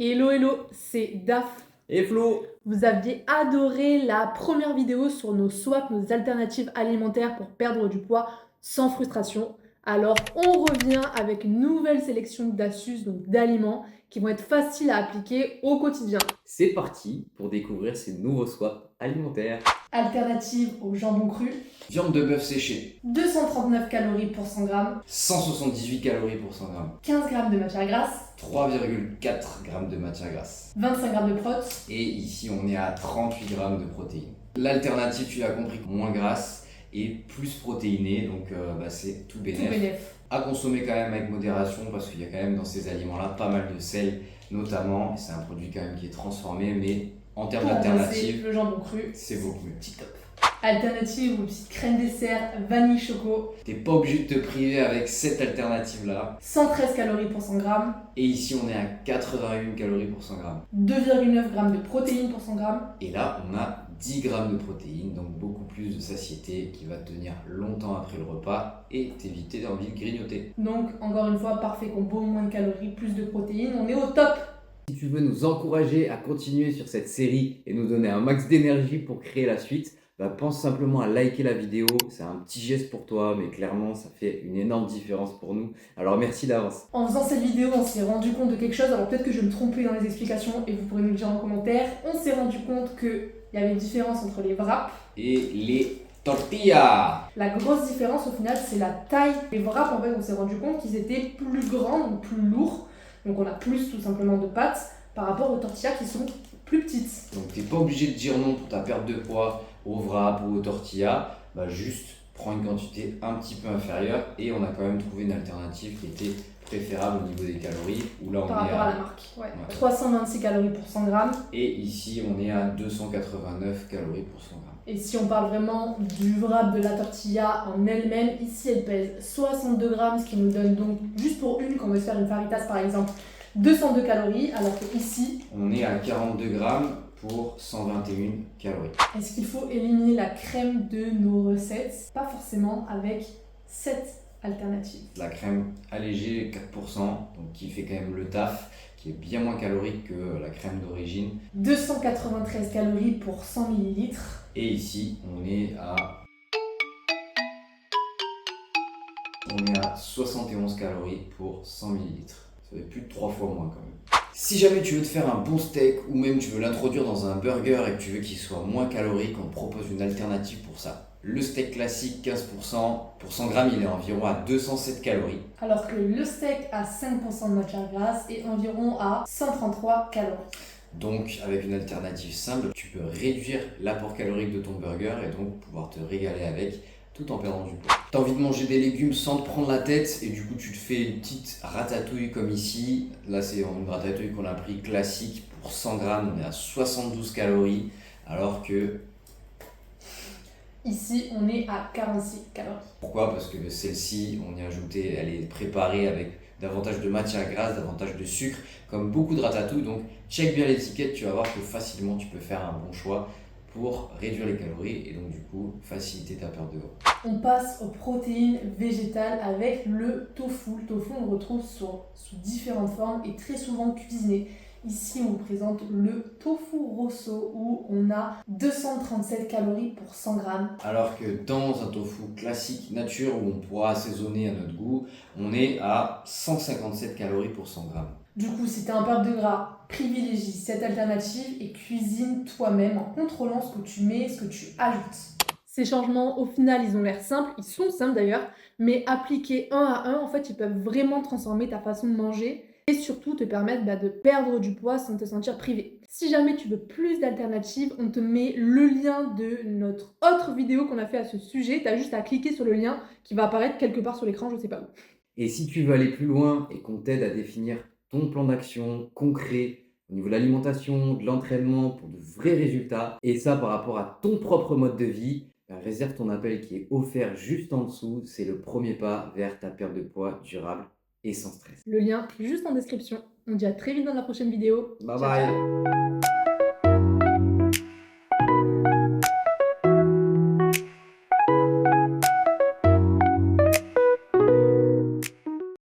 Hello hello, c'est Daf. Et Flo, Vous aviez adoré la première vidéo sur nos swaps, nos alternatives alimentaires pour perdre du poids sans frustration. Alors on revient avec une nouvelle sélection d'astuces, donc d'aliments, qui vont être faciles à appliquer au quotidien. c'est parti pour découvrir ces nouveaux swaps alimentaires. Alternative au jambon cru, Viande de bœuf séchée, 239 calories pour 100 g, 178 calories pour 100 g, 15 g de matière grasse, 3,4 g de matière grasse. 25 g de protes. Et ici, on est à 38 g de protéines. L'alternative, tu l'as compris, moins grasse et plus protéinée, donc c'est tout Tout bénef. bénef. À consommer quand même avec modération parce qu'il y a quand même dans ces aliments-là pas mal de sel, notamment. C'est un produit quand même qui est transformé, mais en termes Pour remplacer d'alternative, le jambon cru, c'est beaucoup mieux. tip top. Alternative ou petite crème dessert, vanille choco, T'es pas obligé de te priver avec cette alternative-là. 113 calories pour 100 g, Et ici, on est à 81 calories pour 100 g. 2,9 g de protéines pour 100 g, Et là, on a 10 grammes de protéines, donc beaucoup plus de satiété qui va te tenir longtemps après le repas et t'éviter d'envie de grignoter. donc encore une fois, parfait combo, moins de calories, plus de protéines, on est au top. Si tu veux nous encourager à continuer sur cette série et nous donner un max d'énergie pour créer la suite, pense simplement à liker la vidéo. C'est un petit geste pour toi, mais clairement, ça fait une énorme différence pour nous. Alors merci d'avance. En faisant cette vidéo, on s'est rendu compte de quelque chose, alors peut-être que je vais me tromper dans les explications et vous pourrez nous le dire en commentaire. On s'est rendu compte qu'il y avait une différence entre les wraps. Et les tortillas. La grosse différence au final, c'est la taille. Les wraps, en fait, on s'est rendu compte qu'ils étaient plus grands, donc plus lourds. Donc on a plus tout simplement de pâtes par rapport aux tortillas qui sont plus petites. Donc t'es pas obligé de dire non pour ta perte de poids au wrap ou aux tortillas. Juste prends une quantité un petit peu inférieure et on a quand même trouvé une alternative qui était préférable au niveau des calories. Où là on Par est rapport à la marque. Ouais. 326 calories pour 100 g. Et ici on est à 289 calories pour 100 g. Et si on parle vraiment du wrap de la tortilla en elle-même, ici elle pèse 62 grammes, ce qui nous donne donc, juste pour une, quand on veut se faire une faritas par exemple, 202 calories, alors que ici, on est à 42 grammes pour 121 calories. est-ce qu'il faut éliminer la crème de nos recettes? Pas forcément avec cette alternative. La crème allégée 4%, donc qui fait quand même le taf, qui est bien moins calorique que la crème d'origine. 293 calories pour 100 ml. Et ici, on est à 71 calories pour 100 ml. Ça fait plus de 3 fois moins quand même. Si jamais tu veux te faire un bon steak ou même tu veux l'introduire dans un burger et que tu veux qu'il soit moins calorique, on te propose une alternative pour ça. Le steak classique 15%, pour 100 grammes il est environ à 207 calories. Alors que le steak à 5% de matière grasse est environ à 133 calories. Donc avec une alternative simple, tu peux réduire l'apport calorique de ton burger et donc pouvoir te régaler avec tout en perdant du poids. T'as envie de manger des légumes sans te prendre la tête et du coup tu te fais une petite ratatouille comme ici. Là c'est une ratatouille qu'on a pris classique pour 100 grammes, on est à 72 calories alors que ici on est à 46 calories. Pourquoi? Parce que celle-ci, on y a ajouté, elle est préparée avec davantage de matière grasse, davantage de sucre, comme beaucoup de ratatouille. Donc, check bien l'étiquette, tu vas voir que facilement tu peux faire un bon choix pour réduire les calories et donc du coup faciliter ta perte de gras. On passe aux protéines végétales avec le tofu. Le tofu, on le retrouve sous différentes formes et très souvent cuisiné. Ici, on vous présente le tofu rosso où on a 237 calories pour 100 grammes. Alors que dans un tofu classique nature où on pourra assaisonner à notre goût, on est à 157 calories pour 100 grammes. Du coup, si tu as un perte de gras, privilégie cette alternative et cuisine toi-même en contrôlant ce que tu mets, ce que tu ajoutes. Ces changements, au final, ils ont l'air simples, ils sont simples d'ailleurs, mais appliqués un à un, en fait, ils peuvent vraiment transformer ta façon de manger et surtout te permettre de perdre du poids sans te sentir privé. Si jamais tu veux plus d'alternatives, on te met le lien de notre autre vidéo qu'on a fait à ce sujet. Tu as juste à cliquer sur le lien qui va apparaître quelque part sur l'écran, je sais pas où. Et si tu veux aller plus loin et qu'on t'aide à définir ton plan d'action concret au niveau de l'alimentation, de l'entraînement pour de vrais résultats, et ça par rapport à ton propre mode de vie, réserve ton appel qui est offert juste en dessous. C'est le premier pas vers ta perte de poids durable et sans stress. Le lien juste en description. On dit à très vite dans la prochaine vidéo. Bye Ciao, bye. ciao.